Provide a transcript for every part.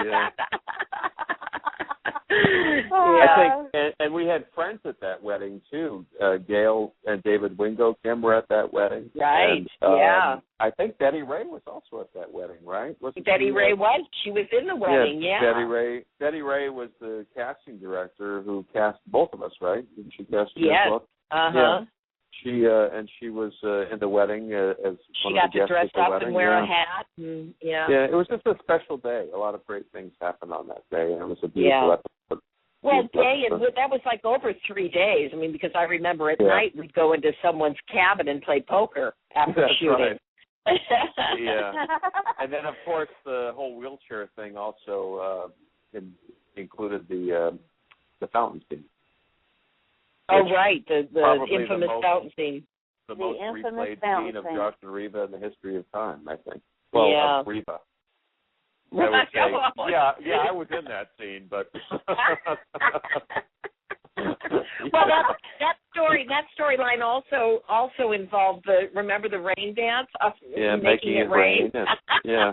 Yeah. Yeah. I think, and we had friends at that wedding too. Gail and David Wingo, Kim were at that wedding. Right. And, yeah. I think Betty Ray was also at that wedding, right? Betty Ray was. She was in the wedding. Yeah. Betty Ray was the casting director who cast both of us, right? Didn't she cast you yes. as well? Yeah. She was in the wedding as she one got of the to guests dress at the up wedding. and wear a hat. And, yeah, it was just a special day. A lot of great things happened on that day, and it was a beautiful episode. Well, that was like over 3 days. I mean, because I remember at night we'd go into someone's cabin and play poker after shooting. Right. Yeah. And then, of course, the whole wheelchair thing also included the fountain scene. Oh, right, the infamous fountain scene. The most replayed scene of Josh and Reva in the history of time, I think. Of Reva. I would say, I was in that scene, but. Well, that storyline also involved remember the rain dance? Making it rain. Yeah.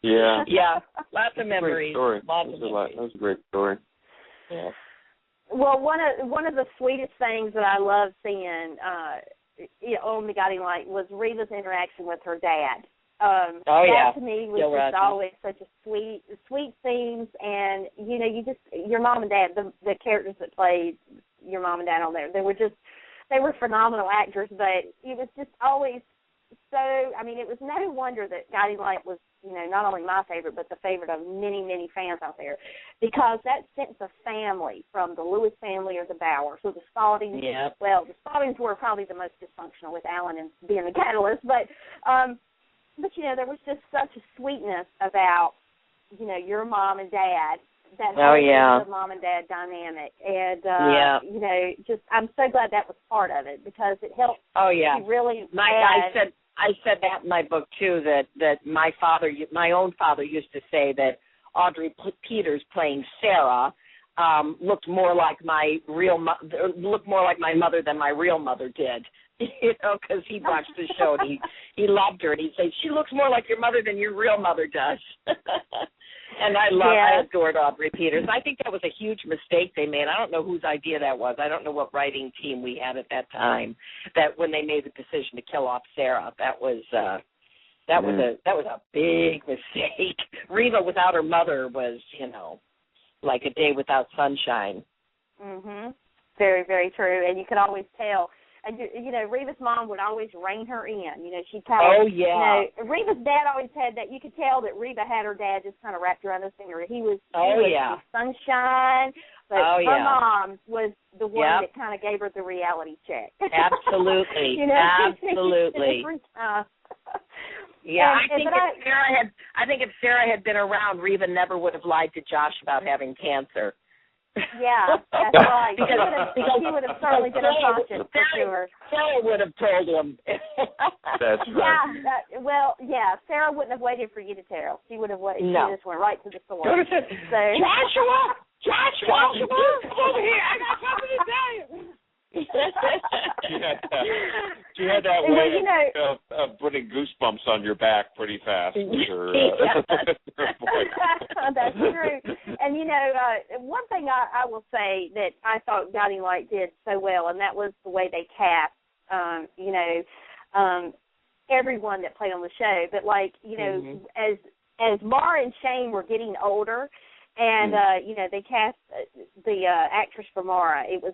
Yeah, lots of memories. That was a great story. Yeah. Well, one of the sweetest things that I love seeing on The Guiding Light was Reva's interaction with her dad. That to me was just always such a sweet scenes, and your mom and dad, the characters that played your mom and dad on there, they were phenomenal actors, but it was just always so. I mean, it was no wonder that Guiding Light was not only my favorite, but the favorite of many, many fans out there, because that sense of family from the Lewis family or the Bowers or the Spaldings. Yep. Well, the Spaldings were probably the most dysfunctional with Alan and being the catalyst, but there was just such a sweetness about your mom and dad. That the mom and dad dynamic, and I'm so glad that was part of it, because it helped. Oh yeah, really. I said that in my book too. That my own father used to say that Audrey Peters playing Sarah looked more like my mother than my real mother did. Because he watched the show and he loved her, and he'd say, she looks more like your mother than your real mother does. And I adored Audrey Peters. I think that was a huge mistake they made. I don't know whose idea that was. I don't know what writing team we had at that time, that when they made the decision to kill off Sarah, that was a big mistake. Reva without her mother was, like a day without sunshine. Mhm. Very, very true. And you could always tell. And, Reva's mom would always rein her in. She'd kind of, Reva's dad always had that. You could tell that Reva had her dad just kind of wrapped around his finger. He was the sunshine, but her mom was the one that kind of gave her the reality check. Absolutely. Absolutely. Yeah, I think if Sarah had been around, Reva never would have lied to Josh about having cancer. Yeah, that's right. Because he would have certainly been a conscience, for sure. Sarah would have told him. That's right. Sarah wouldn't have waited for you to tell. She would have waited. No. She just went right to the source. Joshua, come over here. I got something to tell you. She had that way of putting goosebumps on your back pretty fast. With her, That's true. And, one thing I will say that I thought Guiding Light did so well, and that was the way they cast, everyone that played on the show. But, as Mara and Shane were getting older, and, they cast the actress for Mara. It was,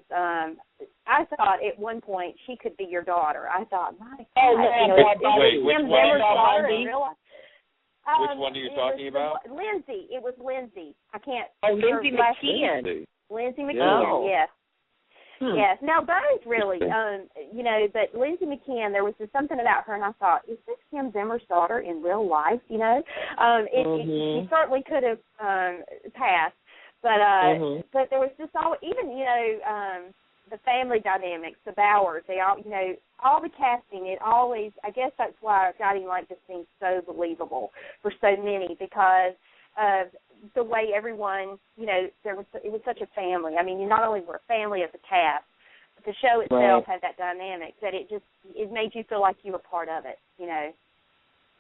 I thought at one point she could be your daughter. I thought, my God. Wait, which one? Which one are you talking about? Lindsay. It was Lindsay. I can't. Oh, Lindsay McKeon. Lindsay McKeon, yes. Yes. Now, both really, Hmm. But Lindsay McKeon, there was just something about her, and I thought, is this Kim-Zimmer's daughter in real life, She certainly could have passed. But there was just the family dynamics, the Bowers, they all, all the casting, it always, I guess that's why Guiding Light just seems so believable for so many, because of the way everyone, it was such a family. I mean, you not only were a family as a cast, but the show itself had that dynamic that it made you feel like you were part of it,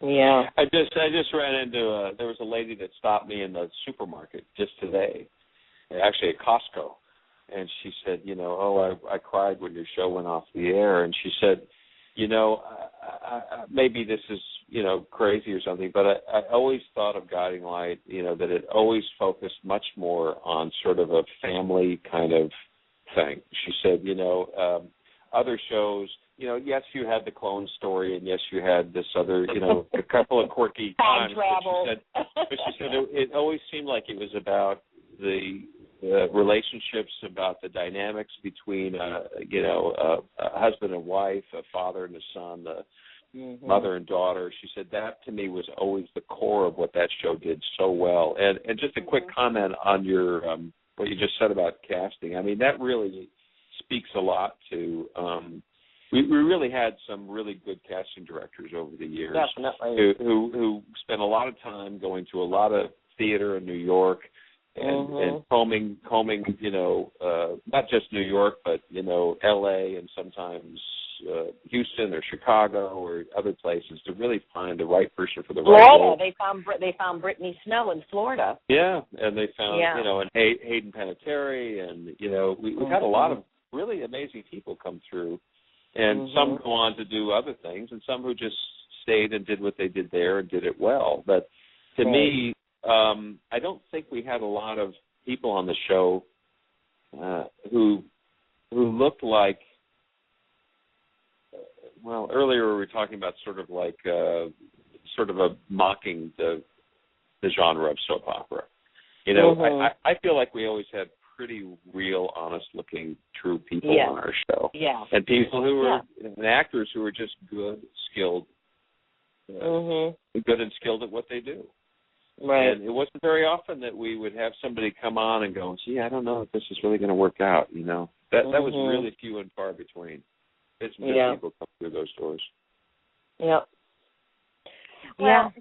Yeah. I just ran into there was a lady that stopped me in the supermarket just today, actually at Costco, and she said, I cried when your show went off the air, and she said, maybe this is crazy or something, but I always thought of Guiding Light, that it always focused much more on sort of a family kind of thing. She said, other shows, yes, you had the clone story, and yes, you had this other, a couple of quirky times. But she said it always seemed like it was about the relationships, about the dynamics between, a husband and wife, a father and a son, the mother and daughter. She said that to me was always the core of what that show did so well. And just a quick comment on your what you just said about casting. I mean, that really speaks a lot to. We really had some really good casting directors over the years. Definitely. Who spent a lot of time going to a lot of theater in New York and combing, not just New York, but L.A. and sometimes Houston or Chicago or other places to really find the right person for the right role. They found Brittany Snow in Florida. Yeah, and they found and Hayden Panettiere, and we've had a lot of really amazing people come through. And some go on to do other things, and some who just stayed and did what they did there and did it well. But to me, I don't think we had a lot of people on the show who looked like. Well, earlier we were talking about sort of mocking the genre of soap opera. I feel like we always had pretty real, honest-looking, true people on our show. Yeah. And people who were, and actors who were just good, skilled, good and skilled at what they do. Right. And it wasn't very often that we would have somebody come on and go, gee, I don't know if this is really going to work out, That was really few and far between. It's good people come through those doors. Yep. Well,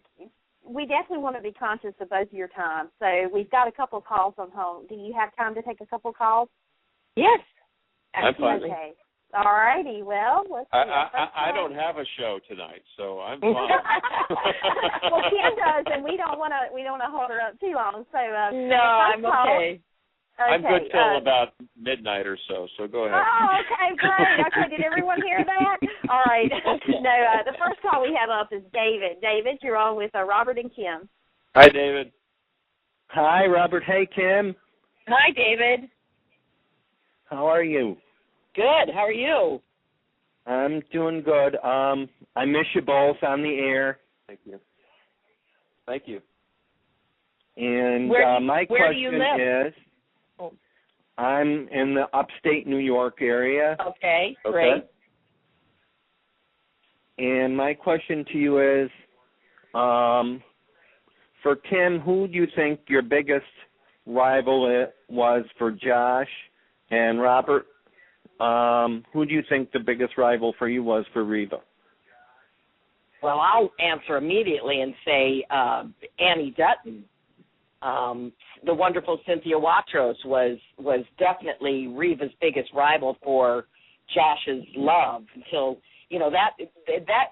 we definitely want to be conscious of both of your time. So we've got a couple of calls on hold. Do you have time to take a couple of calls? Yes. I'm fine. Okay. All righty. Well, let's see. I don't have a show tonight, so I'm fine. Well, Kim does, and we don't want to hold her up too long. So no, I'm okay. I'm good till about midnight or so go ahead. Oh, okay, great. Okay, did everyone hear that? All right. No, the first call we have up is David. David, you're on with Robert and Kim. Hi, David. Hi, Robert. Hey, Kim. Hi, David. How are you? Good. How are you? I'm doing good. I miss you both on the air. Thank you. Thank you. And my where do you live? is, I'm in the upstate New York area. Okay, great. And my question to you is, for Kim, who do you think your biggest rival was for Josh? And Robert, who do you think the biggest rival for you was for Reva? Well, I'll answer immediately and say Annie Dutton. The wonderful Cynthia Watros was definitely Reva's biggest rival for Josh's love until that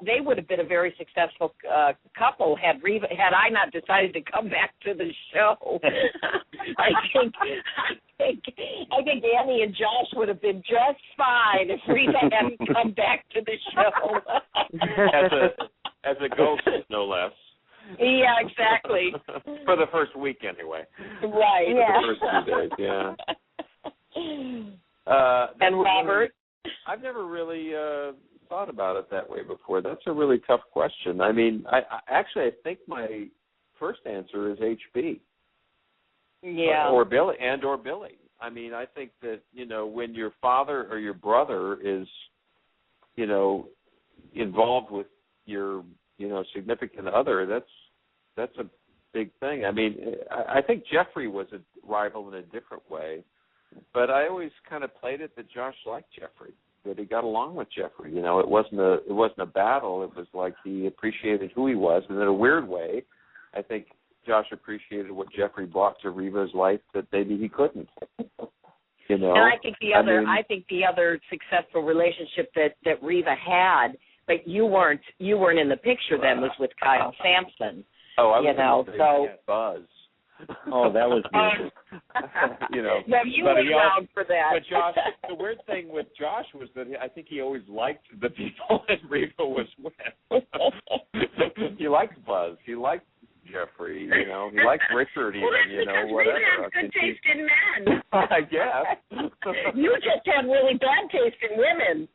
they would have been a very successful couple had I not decided to come back to the show. I think Annie and Josh would have been just fine if Reva hadn't come back to the show. as a ghost, no less. Yeah, exactly. For the first week, anyway. Right. For the first few days, and Robert? I've never really thought about it that way before. That's a really tough question. I mean, I think my first answer is HB. Yeah. Or Billy. I mean, I think that, when your father or your brother is, involved with your significant other, that's a big thing. I mean, I think Jeffrey was a rival in a different way, but I always kind of played it that Josh liked Jeffrey, that he got along with Jeffrey. It wasn't a battle. It was like he appreciated who he was, and in a weird way, I think Josh appreciated what Jeffrey brought to Reva's life that maybe he couldn't. And I think the other successful relationship that Reva had but you weren't in the picture then. Was with Kyle Sampson. Oh, I was Buzz. Oh, that was beautiful. No, you were around for that. But Josh, the weird thing with Josh was that I think he always liked the people that Reva was with. He liked Buzz. He liked Jeffrey. He liked Richard even. Whatever. Reva has good taste in men. I guess. You just have really bad taste in women.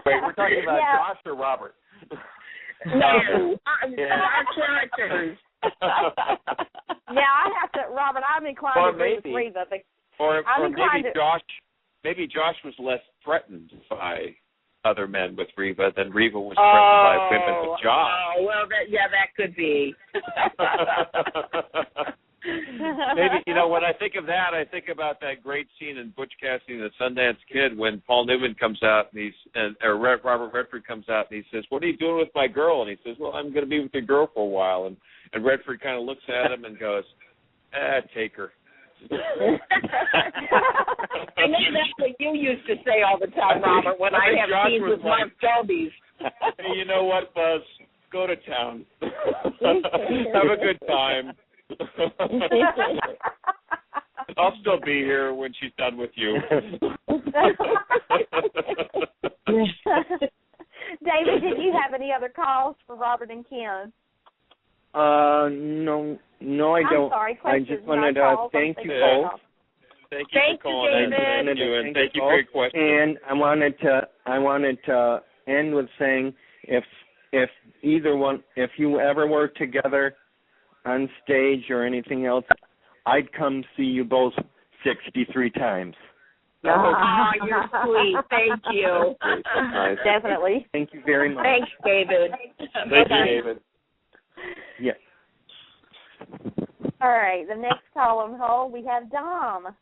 Wait, we're talking about Josh or Robert? No, our characters. I have to, Robert. I'm inclined to agree with Reva. Or maybe Josh was less threatened by other men with Reva than Reva was threatened by women with Josh. Oh, well, that could be. Maybe, when I think of that, I think about that great scene in Butch Cassidy and the Sundance Kid when Paul Newman comes out or Robert Redford comes out and he says, "What are you doing with my girl?" And he says, "Well, I'm going to be with your girl for a while." And Redford kind of looks at him and goes, "Take her." I know that's what you used to say all the time, Robert, when I have scenes with Mark Dobies. Hey, you know what, Buzz? Go to town. Have a good time. I'll still be here when she's done with you. David, did you have any other calls for Robert and Kim? No, I don't. I'm sorry, I just wanted to thank you both. Thank you for calling in. And thank you for your question. And I wanted to end with saying if you ever were together on stage or anything else, I'd come see you both 63 times. Oh, you're sweet. Thank you. Nice. Definitely. Thank you very much. Thanks, David. Thank you, David. Yeah. All right, the next call on hold, we have Dom.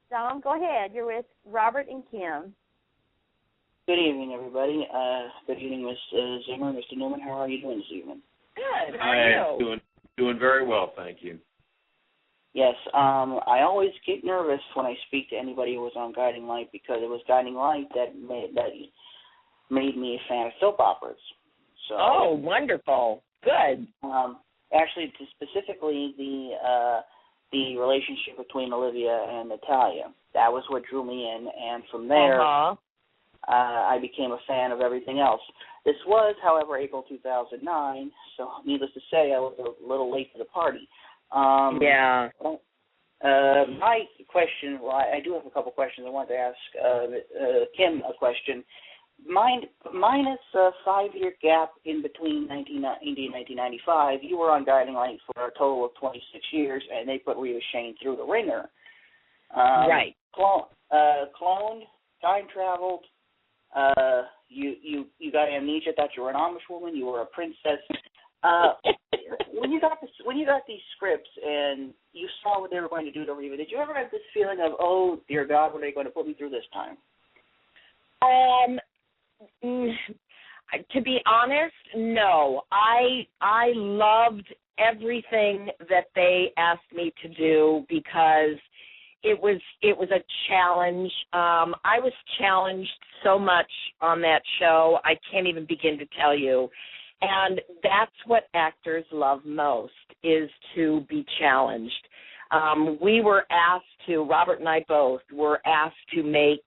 Dom, go ahead. You're with Robert and Kim. Good evening, everybody. Good evening, Ms. Zimmer, Mr. Newman. How are you doing this evening? Good. How are you? Doing very well, thank you. Yes, I always get nervous when I speak to anybody who was on Guiding Light because it was Guiding Light that made me a fan of soap operas. So, oh, wonderful. Good. Actually, specifically the relationship between Olivia and Natalia. That was what drew me in, and from there, I became a fan of everything else. This was, however, April 2009, so needless to say, I was a little late to the party. Yeah. My question, well, I do have a couple questions. I wanted to ask Kim a question. Minus a 5-year gap in between 1990 and 1995, you were on Guiding Light for a total of 26 years, and they put Reva Shane through the ringer. Right. Cloned, time traveled. You got amnesia. Thought you were an Amish woman. You were a princess. When you got these scripts and you saw what they were going to do to Reva, did you ever have this feeling of, oh dear God, what are they going to put me through this time? To be honest, no. I loved everything that they asked me to do because it was a challenge. I was challenged so much on that show, I can't even begin to tell you. And that's what actors love most, is to be challenged. We were asked to, Robert and I both, were asked to make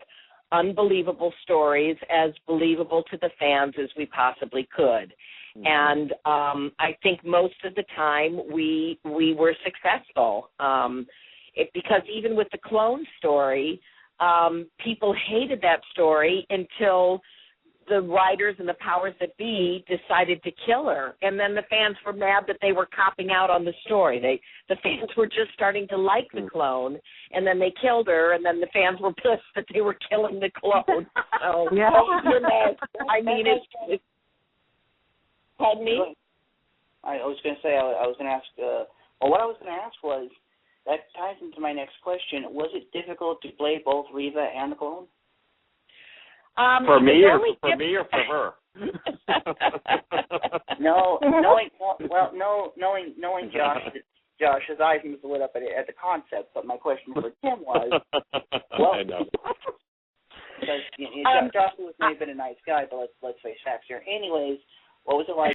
unbelievable stories as believable to the fans as we possibly could. Mm-hmm. And I think most of the time we were successful. Because even with the clone story, people hated that story until the writers and the powers that be decided to kill her. And then the fans were mad that they were copping out on the story. The fans were just starting to like the clone, and then they killed her, and then the fans were pissed that they were killing the clone. So, yeah. I mean, it's pardon me? I was going to say, I was going to ask, what I was going to ask was, that ties into my next question. Was it difficult to play both Reva and the clone? For me or for her? Knowing Josh's eyes must have lit up at the concept. But my question for Tim was, I know. Because may have been a nice guy, but let's face facts here. Anyways, what was it like